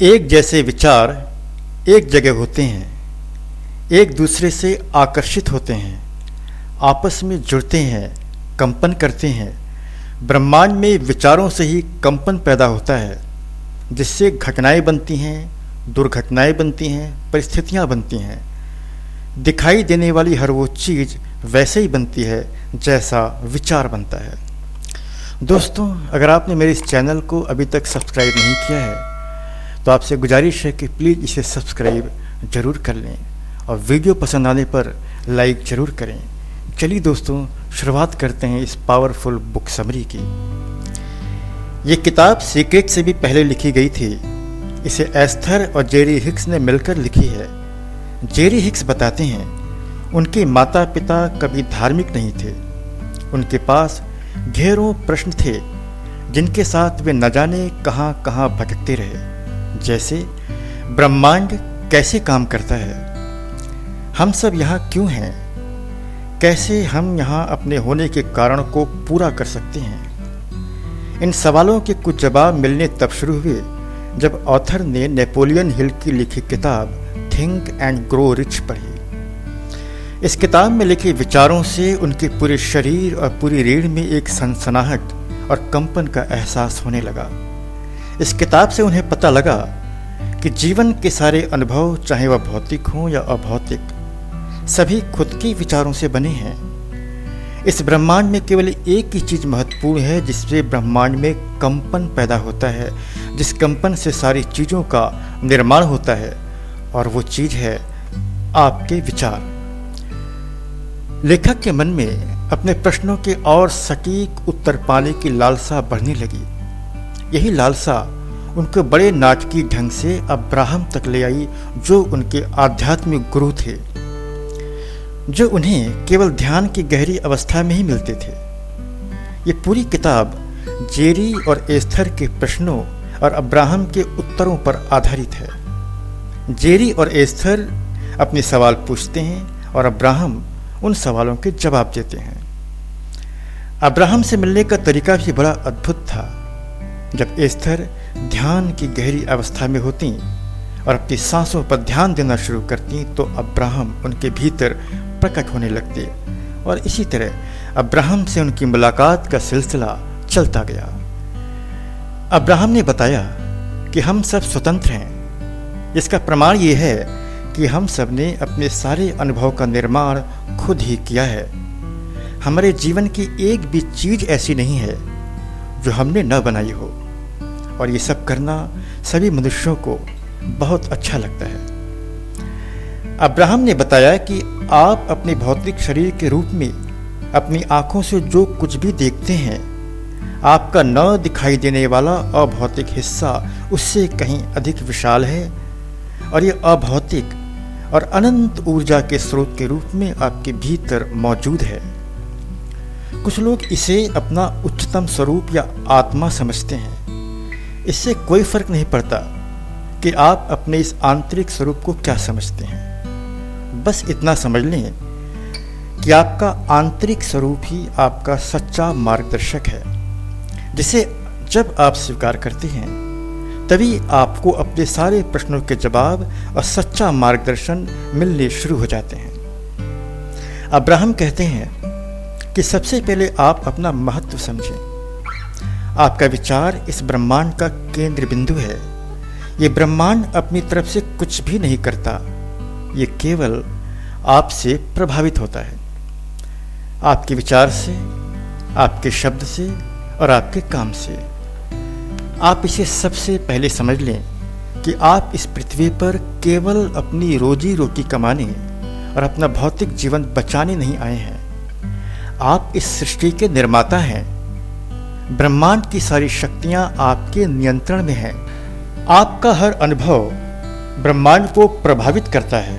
एक जैसे विचार एक जगह होते हैं, एक दूसरे से आकर्षित होते हैं, आपस में जुड़ते हैं, कंपन करते हैं। ब्रह्मांड में विचारों से ही कंपन पैदा होता है, जिससे घटनाएं बनती हैं, दुर्घटनाएं बनती हैं, परिस्थितियां बनती हैं। दिखाई देने वाली हर वो चीज़ वैसे ही बनती है जैसा विचार बनता है। दोस्तों, अगर आपने मेरे इस चैनल को अभी तक सब्सक्राइब नहीं किया है तो आपसे गुजारिश है कि प्लीज़ इसे सब्सक्राइब ज़रूर कर लें और वीडियो पसंद आने पर लाइक ज़रूर करें। चलिए दोस्तों, शुरुआत करते हैं इस पावरफुल बुक समरी की। ये किताब सीक्रेट से भी पहले लिखी गई थी। इसे एस्थर और जेरी हिक्स ने मिलकर लिखी है। जेरी हिक्स बताते हैं उनके माता पिता कभी धार्मिक नहीं थे। उनके पास ढेरों प्रश्न थे जिनके साथ वे न जाने कहाँ कहाँ भटकते रहे। जैसे ब्रह्मांड कैसे काम करता है, हम सब यहाँ क्यों हैं, कैसे हम यहाँ अपने होने के कारण को पूरा कर सकते हैं। इन सवालों के कुछ जवाब मिलने तब शुरू हुए जब ऑथर ने नेपोलियन हिल की लिखी किताब थिंक एंड ग्रो रिच पढ़ी। इस किताब में लिखे विचारों से उनके पूरे शरीर और पूरी रीढ़ में एक सनसनाहट और कंपन का एहसास होने लगा। इस किताब से उन्हें पता लगा कि जीवन के सारे अनुभव, चाहे वह भौतिक हों या अभौतिक, सभी खुद के विचारों से बने हैं। इस ब्रह्मांड में केवल एक ही चीज़ महत्वपूर्ण है जिससे ब्रह्मांड में कंपन पैदा होता है, जिस कंपन से सारी चीज़ों का निर्माण होता है, और वो चीज़ है आपके विचार। लेखक के मन में अपने प्रश्नों के और सटीक उत्तर पाने की लालसा बढ़ने लगी। यही लालसा उनको बड़े नाटकीय ढंग से अब्राहम तक ले आई, जो उनके आध्यात्मिक गुरु थे, जो उन्हें केवल ध्यान की गहरी अवस्था में ही मिलते थे। ये पूरी किताब जेरी और एस्थर के प्रश्नों और अब्राहम के उत्तरों पर आधारित है। जेरी और एस्थर अपने सवाल पूछते हैं और अब्राहम उन सवालों के जवाब देते हैं। अब्राहम से मिलने का तरीका भी बड़ा अद्भुत था। जब एस्थर ध्यान की गहरी अवस्था में होती और अपनी सांसों पर ध्यान देना शुरू करती तो अब्राहम उनके भीतर प्रकट होने लगते, और इसी तरह अब्राहम से उनकी मुलाकात का सिलसिला चलता गया। अब्राहम ने बताया कि हम सब स्वतंत्र हैं। इसका प्रमाण ये है कि हम सब ने अपने सारे अनुभव का निर्माण खुद ही किया है। हमारे जीवन की एक भी चीज़ ऐसी नहीं है जो हमने न बनाई हो, और ये सब करना सभी मनुष्यों को बहुत अच्छा लगता है। अब्राहम ने बताया कि आप अपने भौतिक शरीर के रूप में अपनी आँखों से जो कुछ भी देखते हैं, आपका न दिखाई देने वाला अभौतिक हिस्सा उससे कहीं अधिक विशाल है, और ये अभौतिक और अनंत ऊर्जा के स्रोत के रूप में आपके भीतर मौजूद है। कुछ लोग इसे अपना उच्चतम स्वरूप या आत्मा समझते हैं। इससे कोई फर्क नहीं पड़ता कि आप अपने इस आंतरिक स्वरूप को क्या समझते हैं। बस इतना समझ लें कि आपका आंतरिक स्वरूप ही आपका सच्चा मार्गदर्शक है, जिसे जब आप स्वीकार करते हैं तभी आपको अपने सारे प्रश्नों के जवाब और सच्चा मार्गदर्शन मिलने शुरू हो जाते हैं। अब्राहम कहते हैं कि सबसे पहले आप अपना महत्व समझें। आपका विचार इस ब्रह्मांड का केंद्र बिंदु है। ये ब्रह्मांड अपनी तरफ से कुछ भी नहीं करता, ये केवल आपसे प्रभावित होता है, आपके विचार से, आपके शब्द से और आपके काम से। आप इसे सबसे पहले समझ लें कि आप इस पृथ्वी पर केवल अपनी रोजी रोटी कमाने और अपना भौतिक जीवन बचाने नहीं आए हैं। आप इस सृष्टि के निर्माता हैं। ब्रह्मांड की सारी शक्तियां आपके नियंत्रण में हैं। आपका हर अनुभव ब्रह्मांड को प्रभावित करता है।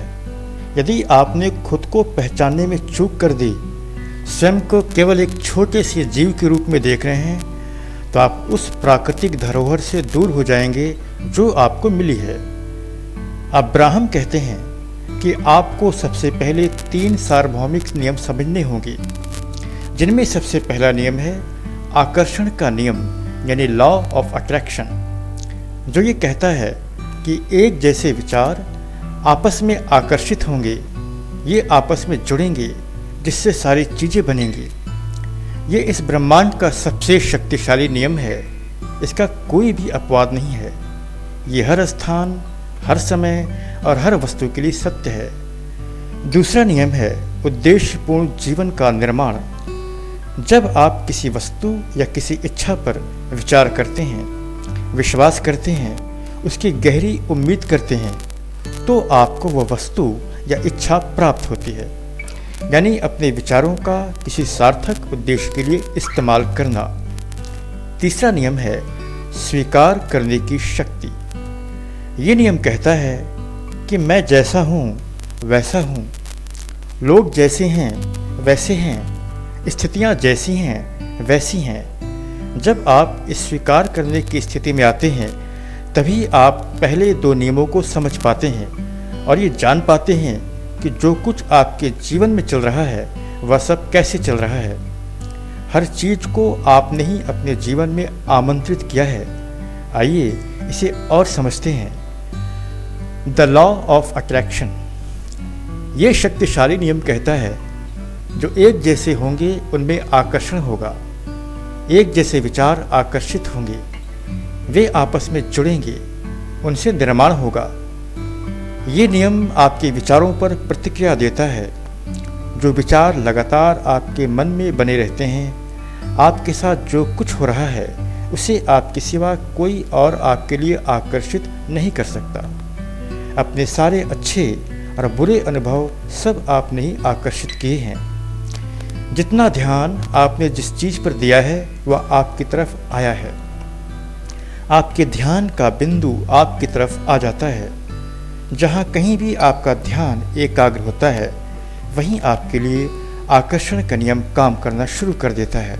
यदि आपने खुद को पहचानने में चूक कर दी, स्वयं को केवल एक छोटे से जीव के रूप में देख रहे हैं, तो आप उस प्राकृतिक धरोहर से दूर हो जाएंगे जो आपको मिली है। अब्राहम कहते हैं कि आपको सबसे पहले 3 सार्वभौमिक नियम समझने होंगे, जिनमें सबसे पहला नियम है आकर्षण का नियम, यानी लॉ ऑफ अट्रैक्शन, जो ये कहता है कि एक जैसे विचार आपस में आकर्षित होंगे, ये आपस में जुड़ेंगे, जिससे सारी चीज़ें बनेंगी। ये इस ब्रह्मांड का सबसे शक्तिशाली नियम है, इसका कोई भी अपवाद नहीं है। ये हर स्थान, हर समय और हर वस्तु के लिए सत्य है। दूसरा नियम है उद्देश्यपूर्ण जीवन का निर्माण। जब आप किसी वस्तु या किसी इच्छा पर विचार करते हैं, विश्वास करते हैं, उसकी गहरी उम्मीद करते हैं, तो आपको वह वस्तु या इच्छा प्राप्त होती है। यानी अपने विचारों का किसी सार्थक उद्देश्य के लिए इस्तेमाल करना। तीसरा नियम है स्वीकार करने की शक्ति। ये नियम कहता है कि मैं जैसा हूँ वैसा हूँ, लोग जैसे हैं वैसे हैं, स्थितियाँ जैसी हैं वैसी हैं। जब आप इस स्वीकार करने की स्थिति में आते हैं, तभी आप पहले दो नियमों को समझ पाते हैं और ये जान पाते हैं कि जो कुछ आपके जीवन में चल रहा है वह सब कैसे चल रहा है। हर चीज़ को आपने ही अपने जीवन में आमंत्रित किया है। आइए इसे और समझते हैं। The law of attraction. ये शक्तिशाली नियम कहता है जो एक जैसे होंगे उनमें आकर्षण होगा, एक जैसे विचार आकर्षित होंगे, वे आपस में जुड़ेंगे, उनसे निर्माण होगा। ये नियम आपके विचारों पर प्रतिक्रिया देता है। जो विचार लगातार आपके मन में बने रहते हैं, आपके साथ जो कुछ हो रहा है उसे आपके सिवा कोई और आपके लिए आकर्षित नहीं कर सकता। अपने सारे अच्छे और बुरे अनुभव सब आपने ही आकर्षित किए हैं। जितना ध्यान आपने जिस चीज़ पर दिया है वह आपकी तरफ आया है। आपके ध्यान का बिंदु आपकी तरफ आ जाता है। जहाँ कहीं भी आपका ध्यान एकाग्र होता है, वहीं आपके लिए आकर्षण का नियम काम करना शुरू कर देता है।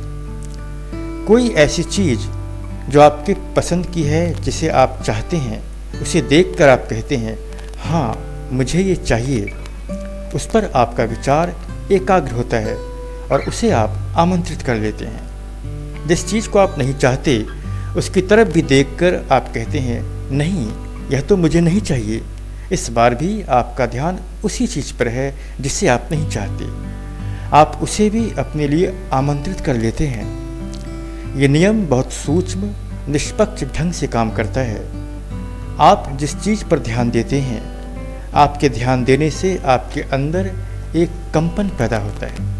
कोई ऐसी चीज़ जो आपके पसंद की है, जिसे आप चाहते हैं, उसे देखकर आप कहते हैं हाँ मुझे ये चाहिए। उस पर आपका विचार एकाग्र होता है और उसे आप आमंत्रित कर लेते हैं। जिस चीज़ को आप नहीं चाहते उसकी तरफ भी देखकर आप कहते हैं नहीं, यह तो मुझे नहीं चाहिए। इस बार भी आपका ध्यान उसी चीज़ पर है जिसे आप नहीं चाहते। आप उसे भी अपने लिए आमंत्रित कर लेते हैं। ये नियम बहुत सूक्ष्म, निष्पक्ष ढंग से काम करता है। आप जिस चीज़ पर ध्यान देते हैं, आपके ध्यान देने से आपके अंदर एक कंपन पैदा होता है।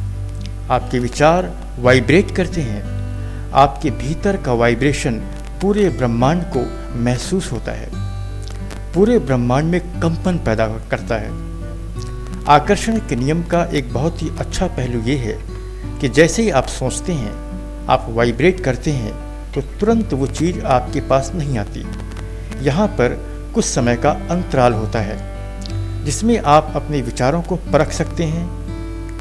आपके विचार वाइब्रेट करते हैं। आपके भीतर का वाइब्रेशन पूरे ब्रह्मांड को महसूस होता है, पूरे ब्रह्मांड में कंपन पैदा करता है। आकर्षण के नियम का एक बहुत ही अच्छा पहलू ये है कि जैसे ही आप सोचते हैं, आप वाइब्रेट करते हैं, तो तुरंत वो चीज़ आपके पास नहीं आती। यहाँ पर कुछ समय का अंतराल होता है जिसमें आप अपने विचारों को परख सकते हैं।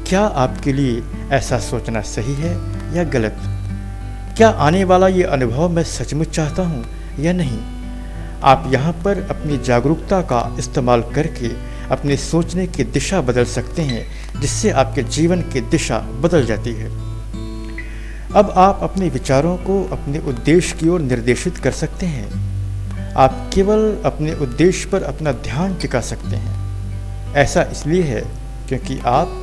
क्या आपके लिए ऐसा सोचना सही है या गलत? क्या आने वाला ये अनुभव मैं सचमुच चाहता हूँ या नहीं? आप यहाँ पर अपनी जागरूकता का इस्तेमाल करके अपने सोचने की दिशा बदल सकते हैं, जिससे आपके जीवन की दिशा बदल जाती है। अब आप अपने विचारों को अपने उद्देश्य की ओर निर्देशित कर सकते हैं। आप केवल अपने उद्देश्य पर अपना ध्यान टिका सकते हैं। ऐसा इसलिए है क्योंकि आप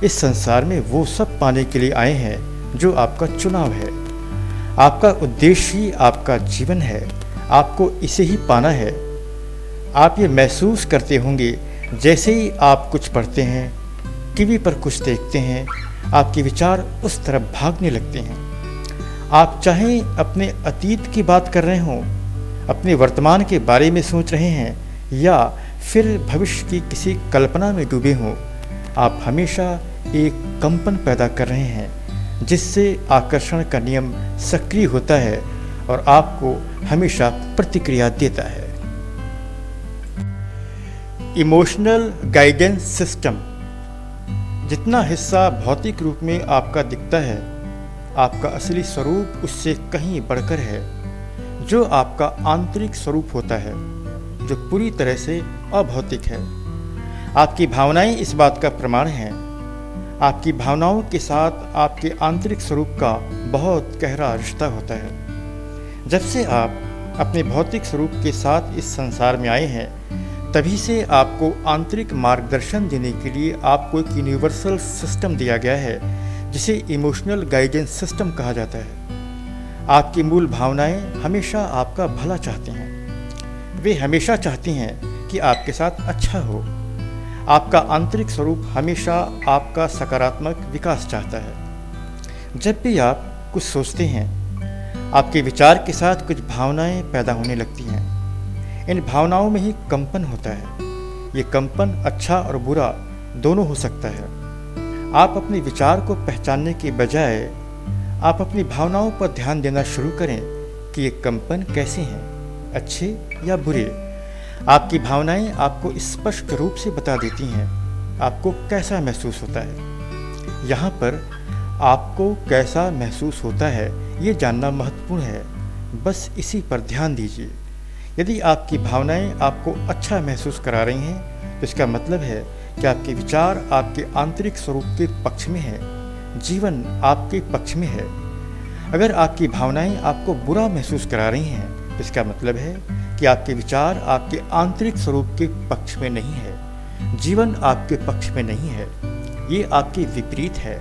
इस संसार में वो सब पाने के लिए आए हैं जो आपका चुनाव है। आपका उद्देश्य ही आपका जीवन है। आपको इसे ही पाना है। आप ये महसूस करते होंगे जैसे ही आप कुछ पढ़ते हैं, टीवी पर कुछ देखते हैं, आपके विचार उस तरफ भागने लगते हैं। आप चाहे अपने अतीत की बात कर रहे हों, अपने वर्तमान के बारे में सोच रहे हैं या फिर भविष्य की किसी कल्पना में डूबे हों, आप हमेशा एक कंपन पैदा कर रहे हैं, जिससे आकर्षण का नियम सक्रिय होता है और आपको हमेशा प्रतिक्रिया देता है। Emotional guidance system. जितना हिस्सा भौतिक रूप में आपका दिखता है, आपका असली स्वरूप उससे कहीं बढ़कर है, जो आपका आंतरिक स्वरूप होता है, जो पूरी तरह से अभौतिक है। आपकी भावनाएं इस बात का प्रमाण हैं। आपकी भावनाओं के साथ आपके आंतरिक स्वरूप का बहुत गहरा रिश्ता होता है। जब से आप अपने भौतिक स्वरूप के साथ इस संसार में आए हैं, तभी से आपको आंतरिक मार्गदर्शन देने के लिए आपको एक यूनिवर्सल सिस्टम दिया गया है जिसे इमोशनल गाइडेंस सिस्टम कहा जाता है। आपकी मूल भावनाएं हमेशा आपका भला चाहती हैं। वे हमेशा चाहती हैं कि आपके साथ अच्छा हो। आपका आंतरिक स्वरूप हमेशा आपका सकारात्मक विकास चाहता है। जब भी आप कुछ सोचते हैं, आपके विचार के साथ कुछ भावनाएं पैदा होने लगती हैं। इन भावनाओं में ही कंपन होता है। ये कंपन अच्छा और बुरा दोनों हो सकता है। आप अपने विचार को पहचानने के बजाय आप अपनी भावनाओं पर ध्यान देना शुरू करें कि ये कंपन कैसे हैं, अच्छे या बुरे। आपकी भावनाएं आपको स्पष्ट रूप से बता देती हैं आपको कैसा महसूस होता है। यहाँ पर आपको कैसा महसूस होता है ये जानना महत्वपूर्ण है। बस इसी पर ध्यान दीजिए। यदि आपकी भावनाएं आपको अच्छा महसूस करा रही हैं तो इसका मतलब है कि आपके विचार आपके आंतरिक स्वरूप के पक्ष में है, जीवन आपके पक्ष में है। अगर आपकी भावनाएं आपको बुरा महसूस करा रही हैं तो इसका मतलब है कि आपके विचार आपके आंतरिक स्वरूप के पक्ष में नहीं है, जीवन आपके पक्ष में नहीं है। ये आपके विपरीत है।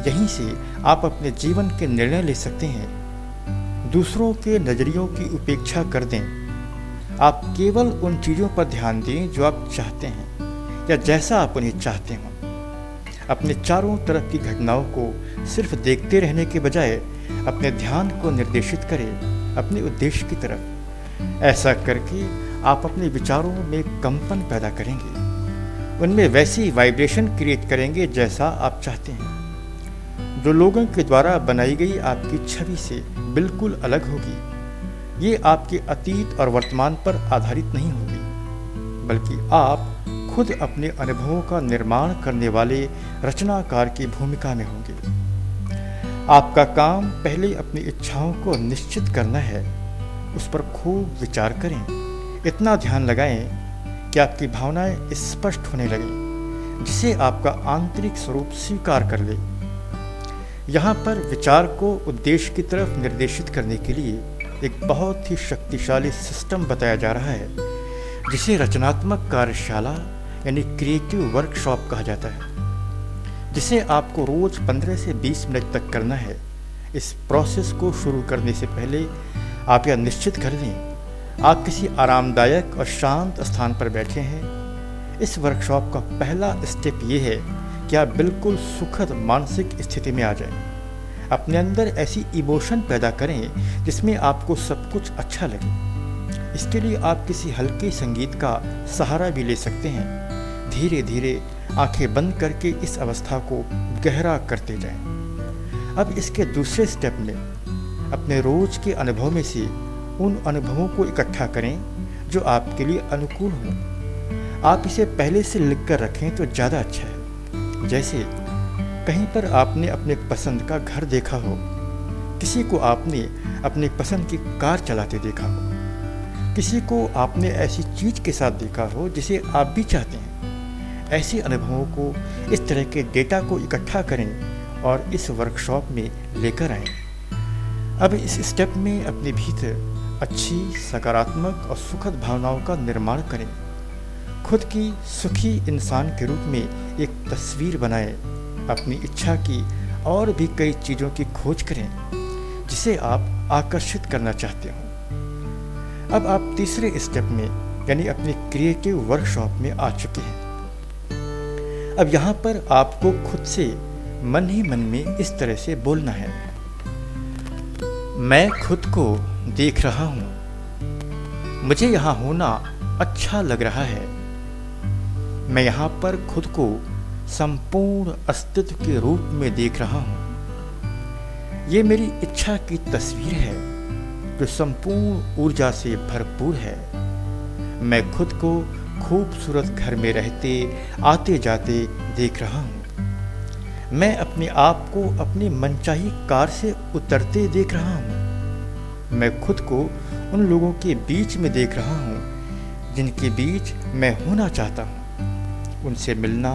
यहीं से आप अपने जीवन के निर्णय ले सकते हैं। दूसरों के नजरियों की उपेक्षा कर दें। आप केवल उन चीज़ों पर ध्यान दें जो आप चाहते हैं या जैसा आप उन्हें चाहते हो। अपने चारों तरफ की घटनाओं को सिर्फ देखते रहने के बजाय अपने ध्यान को निर्देशित करें अपने उद्देश्य की तरफ। ऐसा करके आप अपने विचारों में कंपन पैदा करेंगे, उनमें वैसी वाइब्रेशन क्रिएट करेंगे जैसा आप चाहते हैं, जो लोगों के द्वारा बनाई गई आपकी छवि से बिल्कुल अलग होगी। ये आपके अतीत और वर्तमान पर आधारित नहीं होगी, बल्कि आप खुद अपने अनुभवों का निर्माण करने वाले रचनाकार की भूमिका में होंगे। आपका काम पहले अपनी इच्छाओं को निश्चित करना है। उस पर खूब विचार करें। इतना ध्यान लगाएं कि आपकी भावनाएं स्पष्ट होने लगें, जिसे आपका आंतरिक स्वरूप स्वीकार कर ले। यहाँ पर विचार को उद्देश्य की तरफ निर्देशित करने के लिए एक बहुत ही शक्तिशाली सिस्टम बताया जा रहा है, जिसे रचनात्मक कार्यशाला यानी क्रिएटिव वर्कशॉप कहा जाता है, जिसे आपको रोज 15 से 20 मिनट तक करना है। इस प्रोसेस को शुरू करने से पहले आप यह निश्चित कर लें आप किसी आरामदायक और शांत स्थान पर बैठे हैं। इस वर्कशॉप का पहला स्टेप ये है कि आप बिल्कुल सुखद मानसिक स्थिति में आ जाएं। अपने अंदर ऐसी इमोशन पैदा करें जिसमें आपको सब कुछ अच्छा लगे। इसके लिए आप किसी हल्के संगीत का सहारा भी ले सकते हैं। धीरे धीरे आंखें बंद करके इस अवस्था को गहरा करते जाएं। अब इसके दूसरे स्टेप में अपने रोज के अनुभव में से उन अनुभवों को इकट्ठा करें जो आपके लिए अनुकूल हों। आप इसे पहले से लिख कर रखें तो ज़्यादा अच्छा है। जैसे कहीं पर आपने अपने पसंद का घर देखा हो, किसी को आपने अपनी पसंद की कार चलाते देखा हो, किसी को आपने ऐसी चीज़ के साथ देखा हो जिसे आप भी चाहते हैं। ऐसे अनुभवों को, इस तरह के डेटा को इकट्ठा करें और इस वर्कशॉप में लेकर आएं। अब इस स्टेप में अपने भीतर अच्छी, सकारात्मक और सुखद भावनाओं का निर्माण करें। खुद की सुखी इंसान के रूप में एक तस्वीर बनाएं। अपनी इच्छा की और भी कई चीज़ों की खोज करें जिसे आप आकर्षित करना चाहते हो। अब आप तीसरे स्टेप में यानी अपनी क्रिएटिव वर्कशॉप में आ चुके हैं। अब यहाँ पर आपको खुद से मन ही मन में इस तरह से बोलना है, मैं खुद को देख रहा हूँ, मुझे यहाँ होना अच्छा लग रहा है, मैं यहाँ पर खुद को संपूर्ण अस्तित्व के रूप में देख रहा हूँ। ये मेरी इच्छा की तस्वीर है जो संपूर्ण ऊर्जा से भरपूर है। मैं खुद को खूबसूरत घर में रहते आते जाते देख रहा हूँ। मैं अपने आप को अपनी मनचाही कार से उतरते देख रहा हूँ। मैं खुद को उन लोगों के बीच में देख रहा हूँ जिनके बीच मैं होना चाहता हूँ। उनसे मिलना,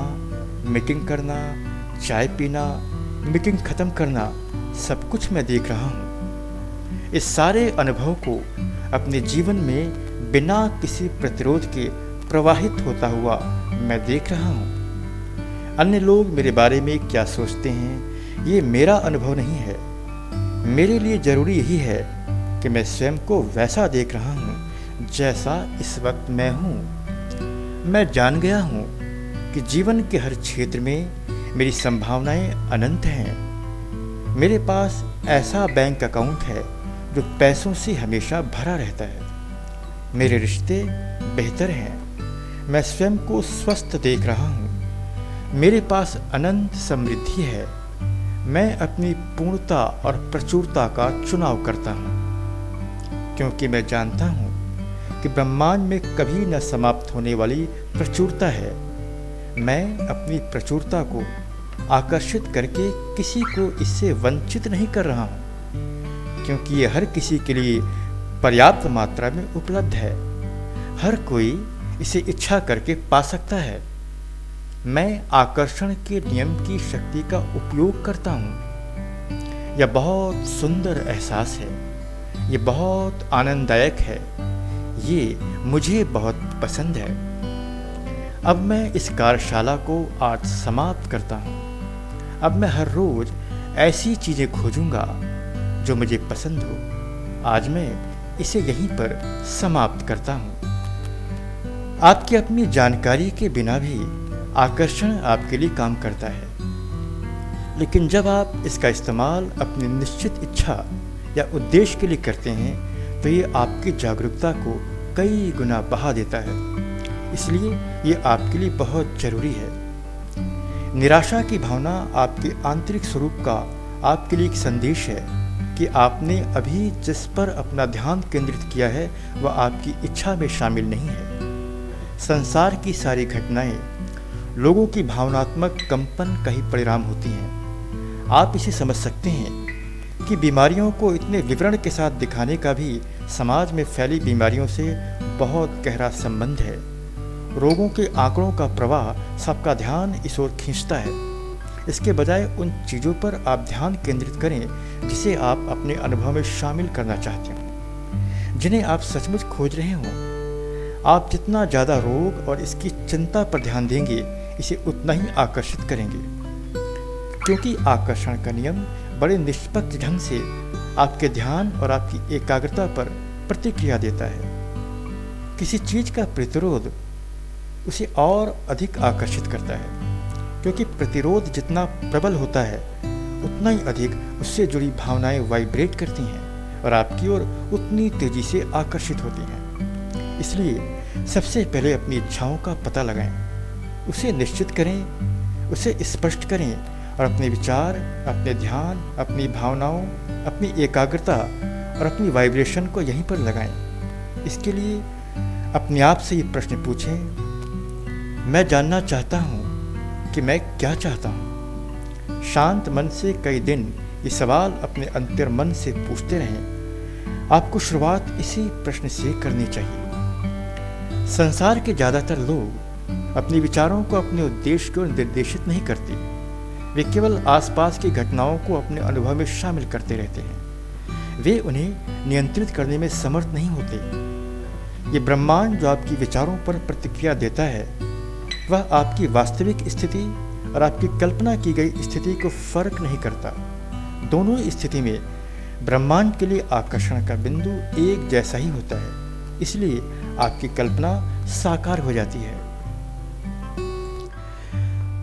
मीटिंग करना, चाय पीना, मीटिंग ख़त्म करना, सब कुछ मैं देख रहा हूँ। इस सारे अनुभव को अपने जीवन में बिना किसी प्रतिरोध के प्रवाहित होता हुआ मैं देख रहा हूँ। अन्य लोग मेरे बारे में क्या सोचते हैं ये मेरा अनुभव नहीं है। मेरे लिए जरूरी यही है कि मैं स्वयं को वैसा देख रहा हूँ जैसा इस वक्त मैं हूँ। मैं जान गया हूँ कि जीवन के हर क्षेत्र में मेरी संभावनाएं अनंत हैं। मेरे पास ऐसा बैंक अकाउंट है जो पैसों से हमेशा भरा रहता है। मेरे रिश्ते बेहतर हैं। मैं स्वयं को स्वस्थ देख रहा हूँ। मेरे पास अनंत समृद्धि है। मैं अपनी पूर्णता और प्रचुरता का चुनाव करता हूँ, क्योंकि मैं जानता हूँ कि ब्रह्मांड में कभी न समाप्त होने वाली प्रचुरता है। मैं अपनी प्रचुरता को आकर्षित करके किसी को इससे वंचित नहीं कर रहा हूँ, क्योंकि ये हर किसी के लिए पर्याप्त मात्रा में उपलब्ध है। हर कोई इसे इच्छा करके पा सकता है। मैं आकर्षण के नियम की शक्ति का उपयोग करता हूँ। यह बहुत सुंदर एहसास है। ये बहुत आनंददायक है। ये मुझे बहुत पसंद है। अब मैं इस कार्यशाला को आज समाप्त करता हूँ। अब मैं हर रोज ऐसी चीजें खोजूंगा जो मुझे पसंद हो। आज मैं इसे यहीं पर समाप्त करता हूँ। आपकी अपनी जानकारी के बिना भी आकर्षण आपके लिए काम करता है, लेकिन जब आप इसका इस्तेमाल अपनी निश्चित इच्छा या उद्देश्य के लिए करते हैं तो ये आपकी जागरूकता को कई गुना बढ़ा देता है। इसलिए ये आपके लिए बहुत जरूरी है। निराशा की भावना आपके आंतरिक स्वरूप का आपके लिए एक संदेश है कि आपने अभी जिस पर अपना ध्यान केंद्रित किया है वह आपकी इच्छा में शामिल नहीं है। संसार की सारी घटनाएं लोगों की भावनात्मक कंपन का ही परिणाम होती हैं। आप इसे समझ सकते हैं कि बीमारियों को इतने विवरण के साथ दिखाने का भी समाज में फैली बीमारियों से बहुत गहरा संबंध है। रोगों के आंकड़ों का प्रवाह सबका ध्यान इस ओर खींचता है। इसके बजाय उन चीज़ों पर आप ध्यान केंद्रित करें जिसे आप अपने अनुभव में शामिल करना चाहते हो, जिन्हें आप सचमुच खोज रहे हो। आप जितना ज़्यादा रोग और इसकी चिंता पर ध्यान देंगे, इसे उतना ही आकर्षित करेंगे, क्योंकि आकर्षण का नियम बड़े निष्पक्ष ढंग से आपके ध्यान और आपकी एकाग्रता पर प्रतिक्रिया देता है। किसी चीज का प्रतिरोध उसे और अधिक आकर्षित करता है, क्योंकि प्रतिरोध जितना प्रबल होता है उतना ही अधिक उससे जुड़ी भावनाएं वाइब्रेट करती हैं और आपकी ओर उतनी तेजी से आकर्षित होती हैं। इसलिए सबसे पहले अपनी इच्छाओं का पता लगाएं, उसे निश्चित करें, उसे स्पष्ट करें और अपने विचार, अपने ध्यान, अपनी भावनाओं, अपनी एकाग्रता और अपनी वाइब्रेशन को यहीं पर लगाएं। इसके लिए अपने आप से ये प्रश्न पूछें, मैं जानना चाहता हूँ कि मैं क्या चाहता हूँ। शांत मन से कई दिन ये सवाल अपने अंतर मन से पूछते रहें। आपको शुरुआत इसी प्रश्न से करनी चाहिए। संसार के ज़्यादातर लोग अपने विचारों को अपने उद्देश्य को निर्देशित नहीं करते। वे केवल आसपास की घटनाओं को अपने अनुभव में शामिल करते रहते हैं। वे उन्हें नियंत्रित करने में समर्थ नहीं होते। ये ब्रह्मांड जो आपकी विचारों पर प्रतिक्रिया देता है, वह आपकी वास्तविक स्थिति और आपकी कल्पना की गई स्थिति को फर्क नहीं करता। दोनों स्थिति में ब्रह्मांड के लिए आकर्षण का बिंदु एक जैसा ही होता है। इसलिए आपकी कल्पना साकार हो जाती है।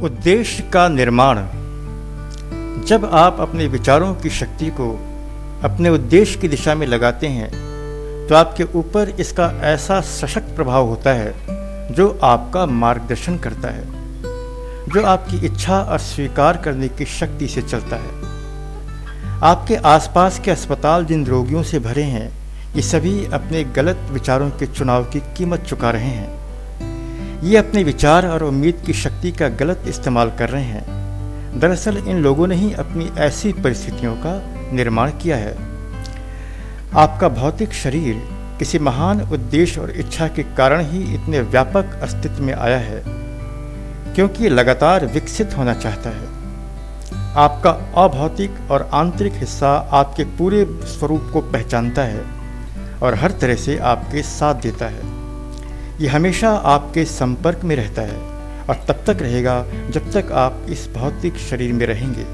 उद्देश्य का निर्माण। जब आप अपने विचारों की शक्ति को अपने उद्देश्य की दिशा में लगाते हैं तो आपके ऊपर इसका ऐसा सशक्त प्रभाव होता है जो आपका मार्गदर्शन करता है, जो आपकी इच्छा और स्वीकार करने की शक्ति से चलता है। आपके आसपास के अस्पताल जिन रोगियों से भरे हैं, ये सभी अपने गलत विचारों के चुनाव की कीमत चुका रहे हैं। ये अपने विचार और उम्मीद की शक्ति का गलत इस्तेमाल कर रहे हैं। दरअसल इन लोगों ने ही अपनी ऐसी परिस्थितियों का निर्माण किया है। आपका भौतिक शरीर किसी महान उद्देश्य और इच्छा के कारण ही इतने व्यापक अस्तित्व में आया है, क्योंकि ये लगातार विकसित होना चाहता है। आपका अभौतिक और आंतरिक हिस्सा आपके पूरे स्वरूप को पहचानता है। और हर तरह से आपके साथ देता है। ये हमेशा आपके संपर्क में रहता है और तब तक रहेगा जब तक आप इस भौतिक शरीर में रहेंगे।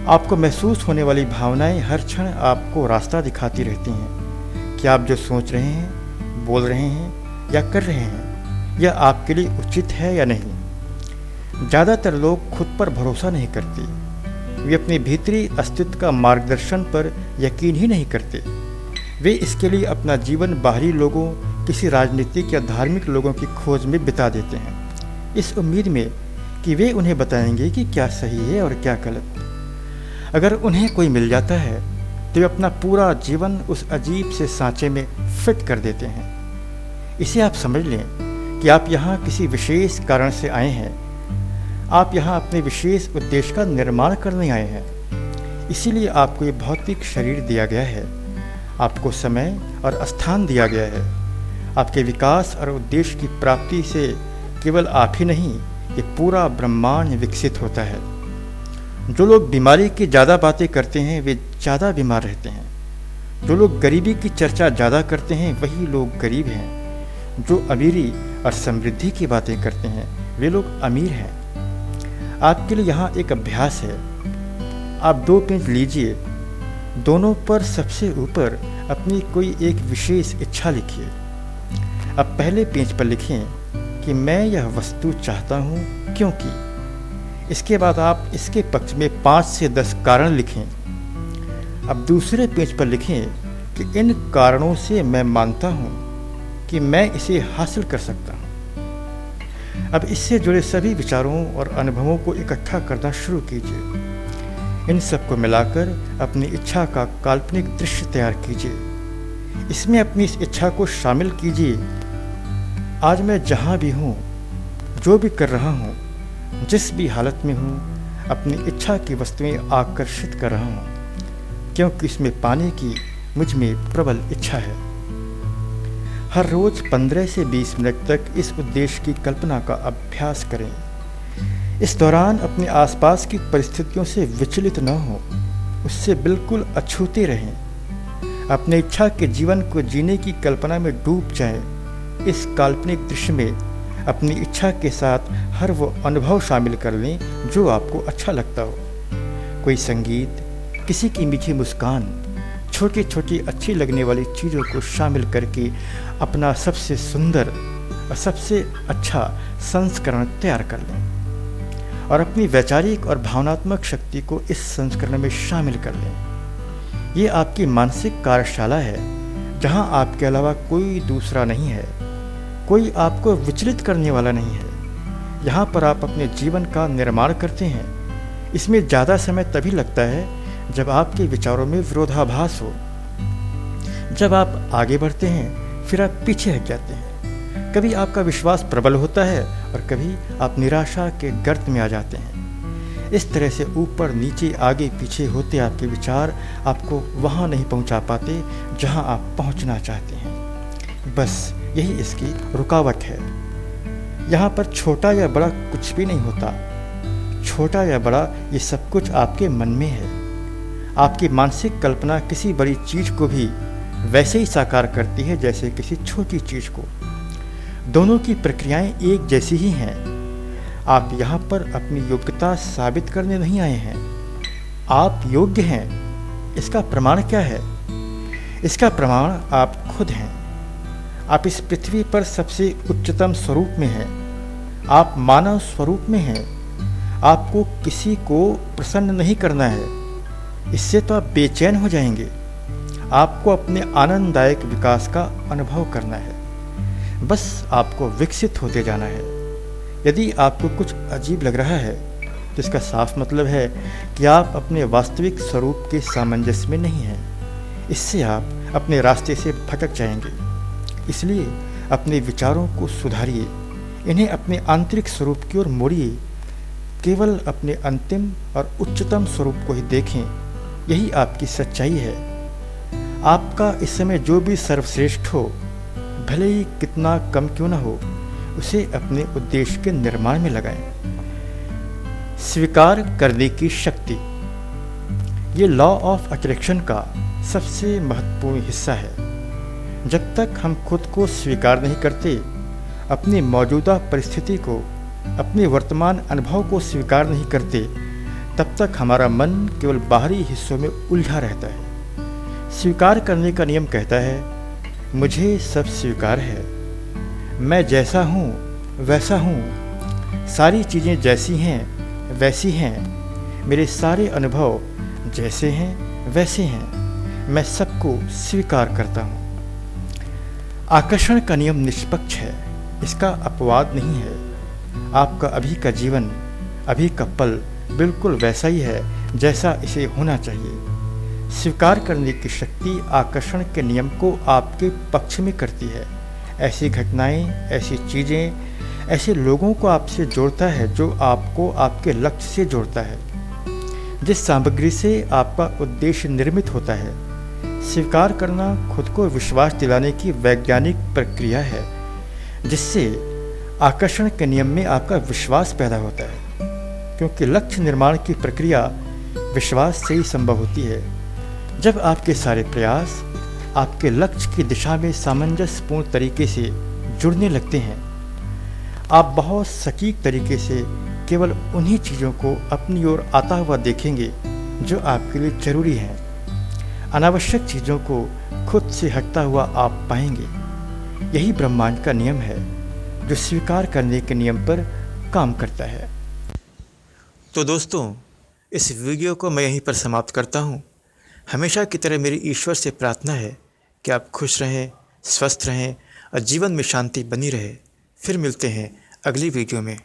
आपको महसूस होने वाली भावनाएं हर क्षण आपको रास्ता दिखाती रहती हैं कि आप जो सोच रहे हैं, बोल रहे हैं या कर रहे हैं यह आपके लिए उचित है या नहीं। ज़्यादातर लोग खुद पर भरोसा नहीं करते, वे अपने भीतरी अस्तित्व का मार्गदर्शन पर यकीन ही नहीं करते। वे इसके लिए अपना जीवन बाहरी लोगों, किसी राजनीतिक या धार्मिक लोगों की खोज में बिता देते हैं, इस उम्मीद में कि वे उन्हें बताएंगे कि क्या सही है और क्या गलत। अगर उन्हें कोई मिल जाता है तो वे अपना पूरा जीवन उस अजीब से सांचे में फिट कर देते हैं। इसे आप समझ लें कि आप यहाँ किसी विशेष कारण से आए हैं। आप यहाँ अपने विशेष उद्देश्य का निर्माण करने आए हैं। इसीलिए आपको ये भौतिक शरीर दिया गया है, आपको समय और स्थान दिया गया है। आपके विकास और उद्देश्य की प्राप्ति से केवल आप ही नहीं, ये पूरा ब्रह्मांड विकसित होता है। जो लोग बीमारी की ज़्यादा बातें करते हैं वे ज़्यादा बीमार रहते हैं। जो लोग गरीबी की चर्चा ज़्यादा करते हैं वही लोग गरीब हैं। जो अमीरी और समृद्धि की बातें करते हैं वे लोग अमीर हैं। आपके लिए यहाँ एक अभ्यास है। आप 2 पेज लीजिए, दोनों पर सबसे ऊपर अपनी कोई एक विशेष इच्छा लिखिए। अब पहले पेज पर लिखें कि मैं यह वस्तु चाहता हूँ क्योंकि। इसके बाद आप इसके पक्ष में 5 से 10 कारण लिखें। अब दूसरे पेज पर लिखें कि इन कारणों से मैं मानता हूँ कि मैं इसे हासिल कर सकता हूँ। अब इससे जुड़े सभी विचारों और अनुभवों को इकट्ठा करना शुरू कीजिए। इन सबको मिलाकर अपनी इच्छा का काल्पनिक दृश्य तैयार कीजिए। इसमें अपनी इस इच्छा को शामिल कीजिए। आज मैं जहाँ भी हूँ, जो भी कर रहा हूँ, जिस भी हालत में हूँ, अपनी इच्छा की वस्तुएं आकर्षित कर रहा हूँ क्योंकि इसमें पाने की मुझ में प्रबल इच्छा है। हर रोज 15 से 20 मिनट तक इस उद्देश्य की कल्पना का अभ्यास करें। इस दौरान अपने आसपास की परिस्थितियों से विचलित न हो, उससे बिल्कुल अछूते रहें। अपने इच्छा के जीवन को जीने की कल्पना में डूब जाएं। इस काल्पनिक दृश्य में अपनी इच्छा के साथ हर वो अनुभव शामिल कर लें जो आपको अच्छा लगता हो। कोई संगीत, किसी की मीठी मुस्कान, छोटी छोटी अच्छी लगने वाली चीज़ों को शामिल करके अपना सबसे सुंदर और सबसे अच्छा संस्करण तैयार कर लें और अपनी वैचारिक और भावनात्मक शक्ति को इस संस्करण में शामिल कर लें। ये आपकी मानसिक कार्यशाला है जहाँ आपके अलावा कोई दूसरा नहीं है, कोई आपको विचलित करने वाला नहीं है। यहाँ पर आप अपने जीवन का निर्माण करते हैं। इसमें ज़्यादा समय तभी लगता है जब आपके विचारों में विरोधाभास हो। जब आप आगे बढ़ते हैं फिर आप पीछे हट जाते हैं। कभी आपका विश्वास प्रबल होता है और कभी आप निराशा के गर्त में आ जाते हैं। इस तरह से ऊपर नीचे आगे पीछे होते आपके विचार आपको वहाँ नहीं पहुँचा पाते जहाँ आप पहुँचना चाहते हैं। बस यही इसकी रुकावट है। यहाँ पर छोटा या बड़ा कुछ भी नहीं होता। छोटा या बड़ा ये सब कुछ आपके मन में है। आपकी मानसिक कल्पना किसी बड़ी चीज़ को भी वैसे ही साकार करती है जैसे किसी छोटी चीज़ को। दोनों की प्रक्रियाएं एक जैसी ही हैं। आप यहाँ पर अपनी योग्यता साबित करने नहीं आए हैं। आप योग्य हैं। इसका प्रमाण क्या है? इसका प्रमाण आप खुद हैं। आप इस पृथ्वी पर सबसे उच्चतम स्वरूप में हैं। आप मानव स्वरूप में हैं। आपको किसी को प्रसन्न नहीं करना है, इससे तो आप बेचैन हो जाएंगे। आपको अपने आनंददायक विकास का अनुभव करना है। बस आपको विकसित होते जाना है। यदि आपको कुछ अजीब लग रहा है तो इसका साफ मतलब है कि आप अपने वास्तविक स्वरूप के सामंजस्य में नहीं हैं। इससे आप अपने रास्ते से भटक जाएंगे। इसलिए अपने विचारों को सुधारिए, इन्हें अपने आंतरिक स्वरूप की ओर मोड़िए। केवल अपने अंतिम और उच्चतम स्वरूप को ही देखें। यही आपकी सच्चाई है। आपका इस समय जो भी सर्वश्रेष्ठ हो, भले ही कितना कम क्यों ना हो, उसे अपने उद्देश्य के निर्माण में लगाएं। स्वीकार करने की शक्ति, ये लॉ ऑफ अट्रैक्शन का सबसे महत्वपूर्ण हिस्सा है। जब तक हम खुद को स्वीकार नहीं करते, अपनी मौजूदा परिस्थिति को, अपने वर्तमान अनुभव को स्वीकार नहीं करते, तब तक हमारा मन केवल बाहरी हिस्सों में उलझा रहता है। स्वीकार करने का नियम कहता है, मुझे सब स्वीकार है, मैं जैसा हूँ वैसा हूँ, सारी चीज़ें जैसी हैं वैसी हैं, मेरे सारे अनुभव जैसे हैं वैसे हैं, मैं सबको स्वीकार करता हूँ। आकर्षण का नियम निष्पक्ष है, इसका अपवाद नहीं है। आपका अभी का जीवन, अभी का पल बिल्कुल वैसा ही है जैसा इसे होना चाहिए। स्वीकार करने की शक्ति आकर्षण के नियम को आपके पक्ष में करती है। ऐसी घटनाएं, ऐसी चीज़ें, ऐसे लोगों को आपसे जोड़ता है जो आपको आपके लक्ष्य से जोड़ता है, जिस सामग्री से आपका उद्देश्य निर्मित होता है। स्वीकार करना खुद को विश्वास दिलाने की वैज्ञानिक प्रक्रिया है, जिससे आकर्षण के नियम में आपका विश्वास पैदा होता है, क्योंकि लक्ष्य निर्माण की प्रक्रिया विश्वास से ही संभव होती है। जब आपके सारे प्रयास आपके लक्ष्य की दिशा में सामंजस्यपूर्ण तरीके से जुड़ने लगते हैं, आप बहुत सटीक तरीके से केवल उन्हीं चीज़ों को अपनी ओर आता हुआ देखेंगे जो आपके लिए जरूरी हैं। अनावश्यक चीज़ों को खुद से हटता हुआ आप पाएंगे। यही ब्रह्मांड का नियम है जो स्वीकार करने के नियम पर काम करता है। तो दोस्तों, इस वीडियो को मैं यहीं पर समाप्त करता हूँ। हमेशा की तरह मेरी ईश्वर से प्रार्थना है कि आप खुश रहें, स्वस्थ रहें और जीवन में शांति बनी रहे। फिर मिलते हैं अगली वीडियो में।